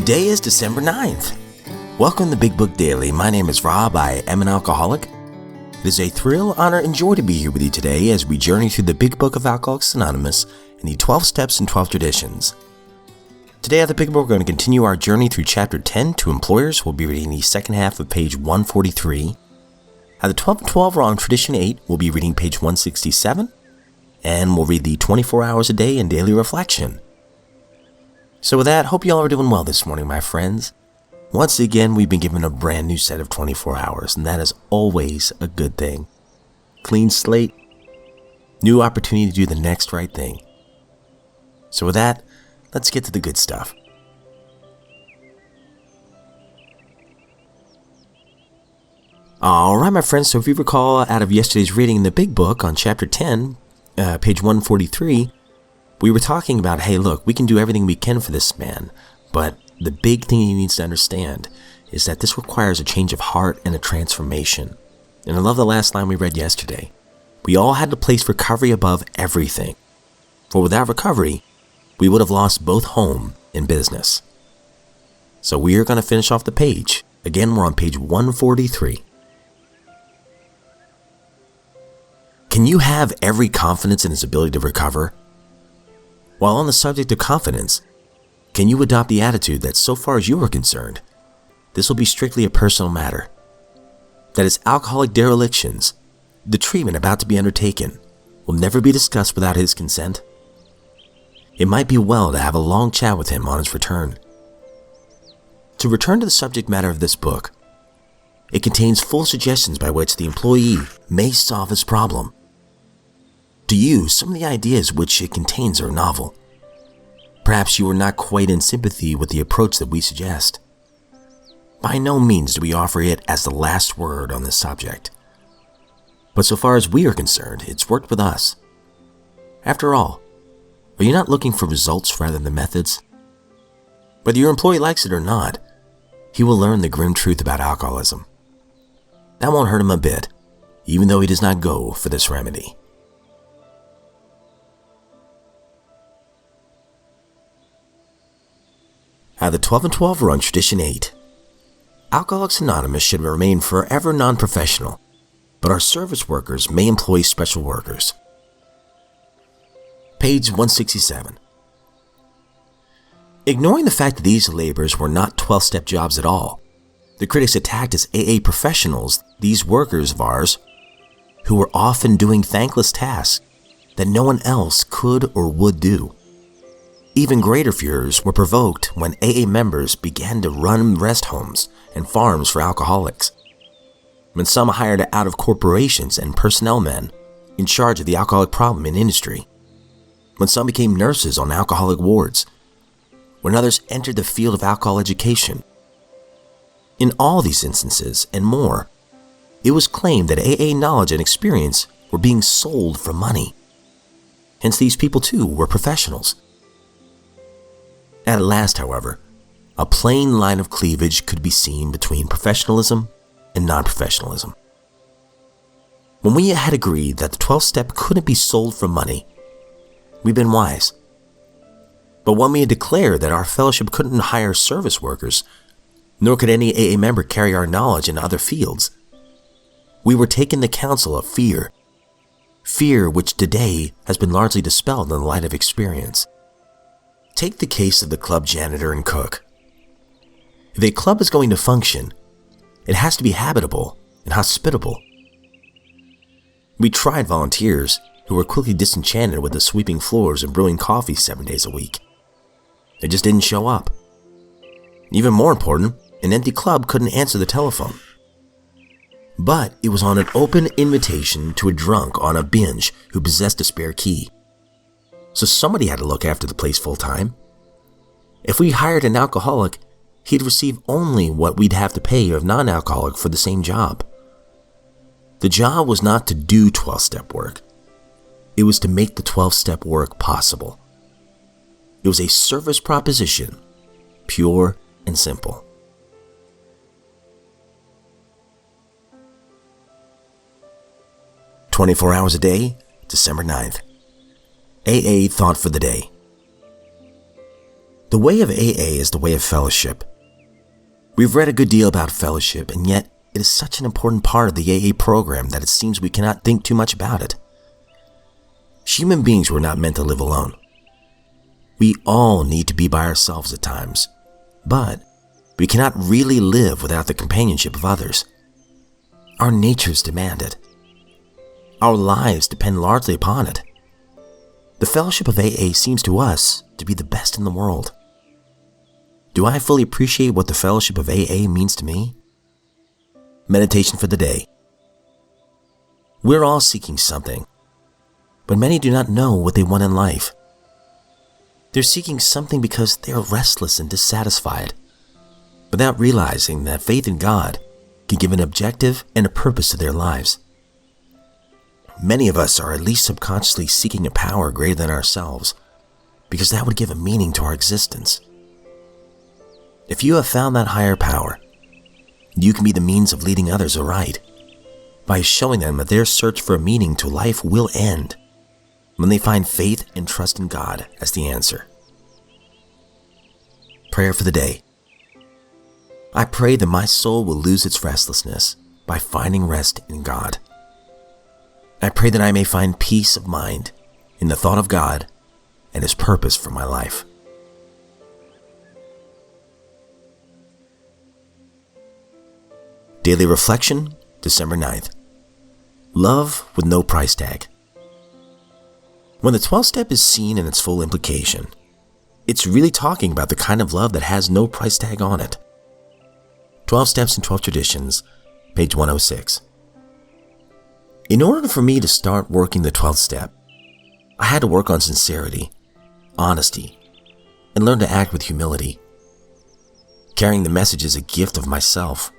Today is December 9th. Welcome to Big Book Daily. My name is Rob. I am an alcoholic. It is a thrill, honor, and joy to be here with you today as we journey through the Big Book of Alcoholics Anonymous and the 12 Steps and 12 Traditions. Today at the Big Book, we're going to continue our journey through Chapter 10 to Employers. We'll be reading the second half of page 143. At the 12 and 12, we're on Tradition 8. We'll be reading page 167. And we'll read the 24 hours a day and daily reflection. So with that, hope you all are doing well this morning, my friends. Once again, we've been given a brand new set of 24 hours, and that is always a good thing. Clean slate, new opportunity to do the next right thing. So with that, let's get to the good stuff. All right, my friends, so if you recall out of yesterday's reading in the Big Book on Chapter 10, page 143, we were talking about, hey, look, we can do everything we can for this man, but the big thing he needs to understand is that this requires a change of heart and a transformation. And I love the last line we read yesterday. We all had to place recovery above everything. For without recovery, we would have lost both home and business. So we are going to finish off the page. Again, we're on page 143. Can you have every confidence in his ability to recover? While on the subject of confidence, can you adopt the attitude that so far as you are concerned, this will be strictly a personal matter? That his alcoholic derelictions, the treatment about to be undertaken, will never be discussed without his consent? It might be well to have a long chat with him on his return. To return to the subject matter of this book, it contains full suggestions by which the employee may solve his problem. To you, some of the ideas which it contains are novel. Perhaps you are not quite in sympathy with the approach that we suggest. By no means do we offer it as the last word on this subject. But so far as we are concerned, it's worked with us. After all, are you not looking for results rather than methods? Whether your employee likes it or not, he will learn the grim truth about alcoholism. That won't hurt him a bit, even though he does not go for this remedy. At the 12 and 12, we're on Tradition 8. Alcoholics Anonymous should remain forever non-professional, but our service workers may employ special workers. Page 167. Ignoring the fact that these labors were not 12-step jobs at all, the critics attacked as AA professionals these workers of ours who were often doing thankless tasks that no one else could or would do. Even greater furors were provoked when AA members began to run rest homes and farms for alcoholics. When some hired out of corporations and personnel men in charge of the alcoholic problem in industry. When some became nurses on alcoholic wards. When others entered the field of alcohol education. In all these instances and more, it was claimed that AA knowledge and experience were being sold for money. Hence these people too were professionals. At last, however, a plain line of cleavage could be seen between professionalism and non-professionalism. When we had agreed that the 12th step couldn't be sold for money, we've been wise. But when we had declared that our fellowship couldn't hire service workers, nor could any AA member carry our knowledge in other fields, we were taking the counsel of fear. Fear which today has been largely dispelled in the light of experience. Take the case of the club janitor and cook. If a club is going to function, it has to be habitable and hospitable. We tried volunteers who were quickly disenchanted with the sweeping floors and brewing coffee 7 days a week. They just didn't show up. Even more important, an empty club couldn't answer the telephone. But it was on an open invitation to a drunk on a binge who possessed a spare key. So somebody had to look after the place full time. If we hired an alcoholic, he'd receive only what we'd have to pay a non-alcoholic for the same job. The job was not to do 12-step work. It was to make the 12-step work possible. It was a service proposition, pure and simple. "24 hours a day, December 9th. AA Thought for the Day. The way of AA is the way of fellowship. We've read a good deal about fellowship, and yet it is such an important part of the AA program that it seems we cannot think too much about it. Human beings were not meant to live alone. We all need to be by ourselves at times, but we cannot really live without the companionship of others. Our natures demand it. Our lives depend largely upon it. The fellowship of AA seems to us to be the best in the world. Do I fully appreciate what the fellowship of AA means to me? Meditation for the day. We're all seeking something, but many do not know what they want in life. They're seeking something because they are restless and dissatisfied, without realizing that faith in God can give an objective and a purpose to their lives. Many of us are at least subconsciously seeking a power greater than ourselves, because that would give a meaning to our existence. If you have found that higher power, you can be the means of leading others aright by showing them that their search for a meaning to life will end when they find faith and trust in God as the answer. Prayer for the day. I pray that my soul will lose its restlessness by finding rest in God. I pray that I may find peace of mind in the thought of God and His purpose for my life. Daily Reflection, December 9th. Love with no price tag. When the 12th step is seen in its full implication, it's really talking about the kind of love that has no price tag on it. 12 Steps and 12 Traditions, page 106. In order for me to start working the 12th step, I had to work on sincerity, honesty, and learn to act with humility. Carrying the message is a gift of myself,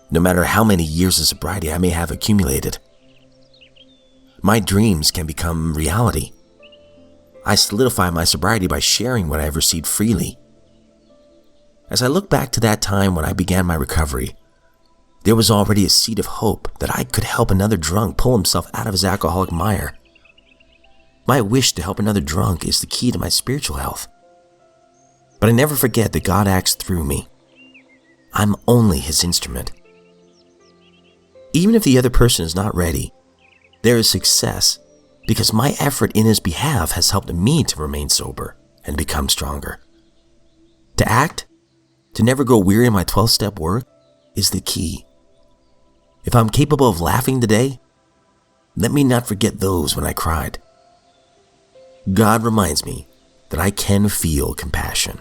no matter how many years of sobriety I may have accumulated. My dreams can become reality. I solidify my sobriety by sharing what I have received freely. As I look back to that time when I began my recovery, there was already a seed of hope that I could help another drunk pull himself out of his alcoholic mire. My wish to help another drunk is the key to my spiritual health. But I never forget that God acts through me. I'm only His instrument. Even if the other person is not ready, there is success because my effort in His behalf has helped me to remain sober and become stronger. To act, to never grow weary in my 12-step work, is the key. If I'm capable of laughing today, let me not forget those when I cried. God reminds me that I can feel compassion.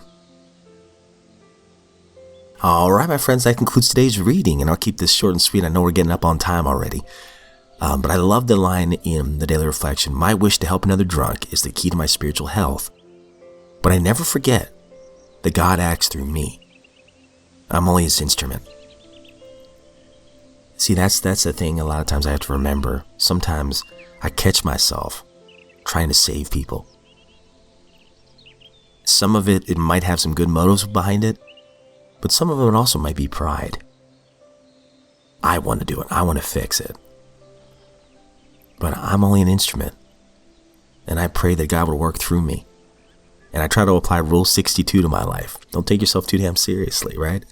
All right, my friends, that concludes today's reading, and I'll keep this short and sweet. I know we're getting up on time already. But I love the line in the Daily Reflection, my wish to help another drunk is the key to my spiritual health. But I never forget that God acts through me. I'm only His instrument. See, that's the thing a lot of times I have to remember. Sometimes I catch myself trying to save people. Some of it might have some good motives behind it, but some of it also might be pride. I want to do it. I want to fix it. But I'm only an instrument. And I pray that God will work through me. And I try to apply Rule 62 to my life. Don't take yourself too damn seriously, right?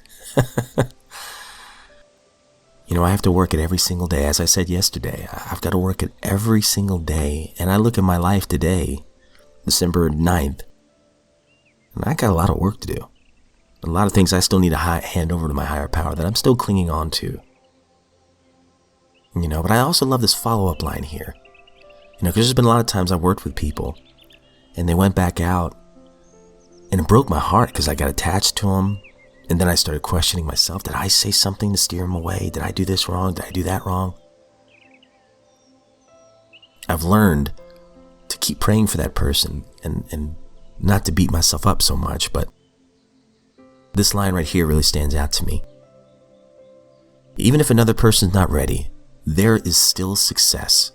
You know, I have to work it every single day. As I said yesterday, I've got to work it every single day. And I look at my life today, December 9th, and I got a lot of work to do. A lot of things I still need to hand over to my higher power that I'm still clinging on to. You know, but I also love this follow-up line here. You know, because there's been a lot of times I worked with people and they went back out and it broke my heart because I got attached to them. And then I started questioning myself. Did I say something to steer them away? Did I do this wrong? Did I do that wrong? I've learned to keep praying for that person and not to beat myself up so much, but this line right here really stands out to me. Even if another person's not ready, there is still success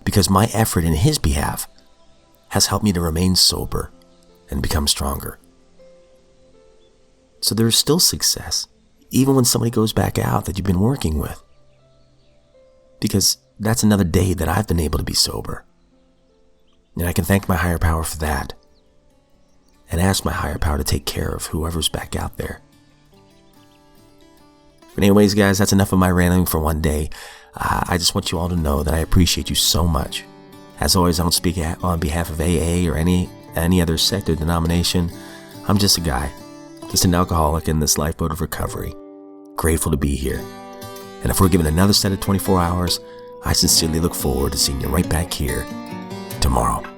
because my effort in His behalf has helped me to remain sober and become stronger. So there is still success, even when somebody goes back out that you've been working with. Because that's another day that I've been able to be sober. And I can thank my higher power for that. and ask my higher power to take care of whoever's back out there. But anyways, guys, that's enough of my rambling for one day. I just want you all to know that I appreciate you so much. As always, I don't speak on behalf of AA or any other sect or denomination. I'm just a guy, just an alcoholic in this lifeboat of recovery, grateful to be here. And if we're given another set of 24 hours, I sincerely look forward to seeing you right back here tomorrow.